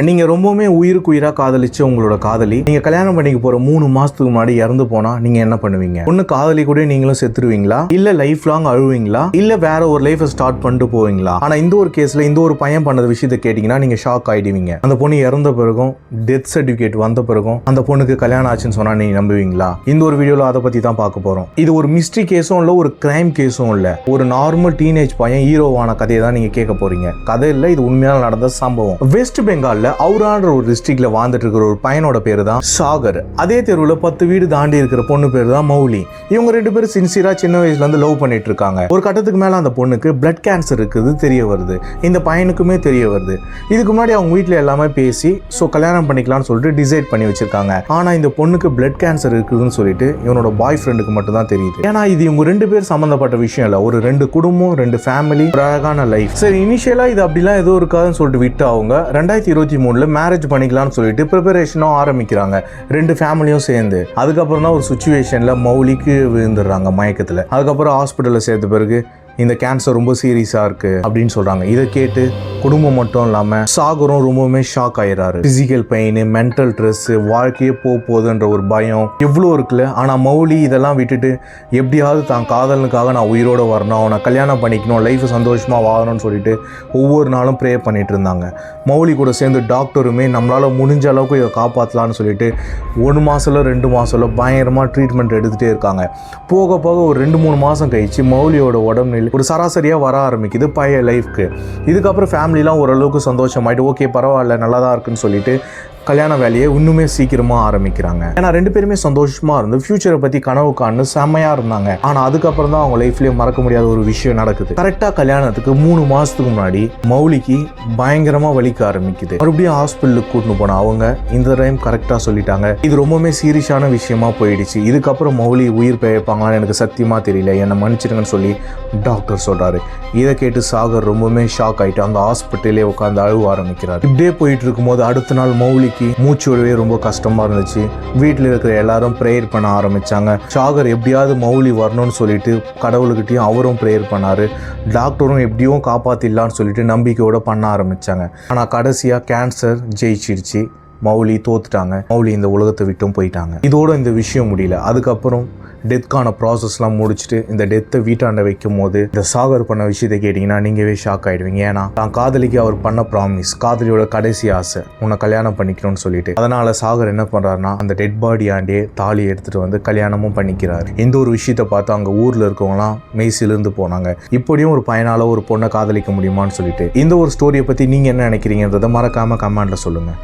நீங்க ரொம்பவுமே உயிருக்கு உயிரா காதலிச்சு உங்களோட காதலி நீங்க கல்யாணம் பண்ணிக்க போற 3 மாசத்துக்கு முன்னாடி இறந்து போனா நீங்க என்ன பண்ணுவீங்க? ஒண்ணு காதலி கூட நீங்களும் செத்துருவீங்களா, இல்ல லைஃப் லாங் அழுவீங்களா, இல்ல வேற ஒரு லைஃப் ஸ்டார்ட் பண்ணிட்டு போவீங்களா? ஆனா இந்த ஒரு கேஸ்ல இந்த ஒரு பையன் பண்ணது விஷயத்தை கேட்டீங்கன்னா நீங்க ஷாக் ஆயிடுவீங்க. அந்த பொண்ணு இறந்த பிறகும் டெத் சர்டிபிகேட் வந்த பிறகும் அந்த பொண்ணுக்கு கல்யாணம் ஆச்சுன்னு சொன்னா நீங்க நம்புவீங்களா? இந்த ஒரு வீடியோல அதை பத்தி தான் பார்க்க போறோம். இது ஒரு மிஸ்ட்ரி கேஸும் இல்ல, ஒரு கிரைம் கேஸும் இல்ல, ஒரு நார்மல் டீனேஜ் பையன் ஹீரோவான கதையை தான் நீங்க கேட்க போறீங்க. கதை இல்ல, இது உண்மையால நடந்த சம்பவம். வெஸ்ட் பெங்கால்ல அவுரான்ற ஒரு டிஸ்ட்ரிக்ட்ல வாழ்ந்துட்டு இருக்கிற ஒரு பையனோட பேரு தான் சாகர். அதே தெருவுல 10 வீடு தாண்டி இருக்கிற பொண்ணு பேரு தான் மௌலி. இவங்க 2 பேரும் சின்சியரா சின்ன வயசுல இருந்து லவ் பண்ணிட்டு இருக்காங்க. ஒரு கட்டத்துக்கு மேல அந்த பொண்ணுக்கு பிளட் கேன்சர் இருக்குது தெரிய வருது. இந்த பையனுக்குமே தெரிய வருது. இதுக்கு முன்னாடி அவங்க வீட்டுல எல்லாமே பேசி கல்யாணம் பண்ணிக்கலாம்னு சொல்லிட்டு டிசைட் பண்ணி வச்சிருக்காங்க. ஆனா இந்த பொண்ணுக்கு பிளட் கேன்சர் இருக்குதுன்னு சொல்லிட்டு இவனோட பாய் ஃப்ரெண்டுக்கு மட்டும் தான் தெரியுது. ஏன்னா இது இவங்க 2 பேர் சம்பந்தப்பட்ட விஷயம் இல்ல, ஒரு 2 குடும்பம், 2 ஃபேமிலி, ஒரு அழகான லைஃப். சரி, இனிஷியலா இது அப்படிலாம் ஏதோ இருக்காதுன்னு சொல்லிட்டு விட்டு அவங்க 2023 மேரேஜ் பண்ணிக்கலாம்னு சொல்லிட்டு ப்ரிப்பரேஷனும் ஆரம்பிக்கிறாங்க 2 ஃபேமிலியும் சேர்ந்து. அதுக்கப்புறம் தான் ஒரு சுச்சுவேஷன்ல மௌலிக்கு விழுந்துடுறாங்க மயக்கத்துல. அதுக்கப்புறம் ஹாஸ்பிட்டல்ல சேர்த்த பிறகு இந்த கேன்சர் ரொம்ப சீரியஸா இருக்கு அப்படின்னு சொல்றாங்க. இதை கேட்டு குடும்பம் மட்டும் இல்லாம சாகரும் ரொம்பவுமே ஷாக் ஆயிடுறாரு. பிசிக்கல் பெயின், மென்டல் ஸ்ட்ரெஸ், வாழ்க்கையே போகுதுன்ற ஒரு பயம் எவ்வளோ இருக்குல்ல. ஆனா மௌலி இதெல்லாம் விட்டுட்டு எப்படியாவது தான் காதலனுக்காக நான் உயிரோட வரணும், அவனை கல்யாணம் பண்ணிக்கணும், லைஃப் சந்தோஷமா வாழணும்னு சொல்லிட்டு ஒவ்வொரு நாளும் ப்ரே பண்ணிட்டு இருந்தாங்க. மௌலி கூட சேர்ந்து டாக்டருமே நம்மளால முடிஞ்ச அளவுக்கு இதை காப்பாற்றலான்னு சொல்லிட்டு 1 மாசம் 2 மாசம் பயங்கரமா ட்ரீட்மெண்ட் எடுத்துட்டே இருக்காங்க. போக போக ஒரு 2-3 மாசம் கழிச்சு மௌலியோட உடம்புநிலை ஒரு சராசரியா வர ஆரம்பிக்குது பழைய லைஃப்க்கு. இதுக்கப்புறம் ஃபேமிலிலாம் ஓரளவுக்கு சந்தோஷமாயிட்டு ஓகே பரவாயில்ல நல்லா தான் இருக்குன்னு சொல்லிட்டு கல்யாண வேலையை இன்னுமே சீக்கிரமா ஆரம்பிக்கிறாங்க. ஏன்னா 2 பேருமே சந்தோஷமா இருந்து ஃபியூச்சரை பத்தி கனவு காணு செம்மையா இருந்தாங்க. ஆனா அதுக்கப்புறம் தான் அவங்க லைஃப்லயே மறக்க முடியாத ஒரு விஷயம் நடக்குது. கரெக்டா கல்யாணத்துக்கு 3 மாசத்துக்கு முன்னாடி மௌலிக்கு பயங்கரமா வலிக்க ஆரம்பிக்குது. மறுபடியும் ஹாஸ்பிட்டலுக்கு கூட்டிட்டு போன அவங்க இந்த டைம் கரெக்டா சொல்லிட்டாங்க, இது ரொம்பவுமே சீரியஸான விஷயமா போயிடுச்சு, இதுக்கப்புறம் மௌலி உயிர் பிழைப்பாங்களான்னு எனக்கு சத்தியமா தெரியல, என்னை மன்னிச்சிடுங்கன்னு சொல்லி டாக்டர் சொல்றாரு. இதை கேட்டு சாகர் ரொம்பவுமே ஷாக் ஆயிட்டு அந்த ஹாஸ்பிட்டலே உட்காந்து அழுவ ஆரம்பிக்கிறார். இப்படியே போயிட்டு இருக்கும்போது அடுத்த நாள் மௌலிக்கு மூச்சு விடவே ரொம்ப கஷ்டமா இருந்துச்சு. வீட்டில் இருக்கிற எல்லாரும் ப்ரேயர் பண்ண ஆரம்பிச்சாங்க. சாகர் எப்படியாவது மௌலி வரணும்னு சொல்லிட்டு கடவுள்கிட்டயும் அவரும் ப்ரேயர் பண்ணாரு. டாக்டரும் எப்படியும் காப்பாத்திடலான்னு சொல்லிட்டு நம்பிக்கையோட பண்ண ஆரம்பிச்சாங்க. ஆனா கடைசியா கேன்சர் ஜெயிச்சிடுச்சு. மௌலி தோத்துட்டாங்க. மௌலி இந்த உலகத்தை விட்டும் போயிட்டாங்க. இதோட இந்த விஷயம் முடியல. அதுக்கப்புறம் டெத்கான ப்ராசஸ்லாம் முடிச்சுட்டு இந்த டெத்தை வீட்டாண்ட வைக்கும் போது இந்த சாகர் பண்ண விஷயத்தை கேட்டிங்கன்னா நீங்கவே ஷாக் ஆகிடுவீங்க. ஏன்னா தான் காதலிக்கு அவர் பண்ண ப்ராமிஸ், காதலியோட கடைசி ஆசை உன்னை கல்யாணம் பண்ணிக்கணும்னு சொல்லிட்டு, அதனால சாகர் என்ன பண்ணுறாருன்னா அந்த டெட் பாடியாண்டே தாலி எடுத்துட்டு வந்து கல்யாணமும் பண்ணிக்கிறாரு. இந்த ஒரு விஷயத்தை பார்த்து அங்கே ஊரில் இருக்கவங்களாம் மெய்சிலிருந்து போனாங்க. இப்படியும் ஒரு பையனால ஒரு பொண்ணை காதலிக்க முடியுமான்னு சொல்லிட்டு. இந்த ஒரு ஸ்டோரியை பற்றி நீங்கள் என்ன நினைக்கிறீங்கன்றதை மறக்காம கமெண்ட்ல சொல்லுங்கள்.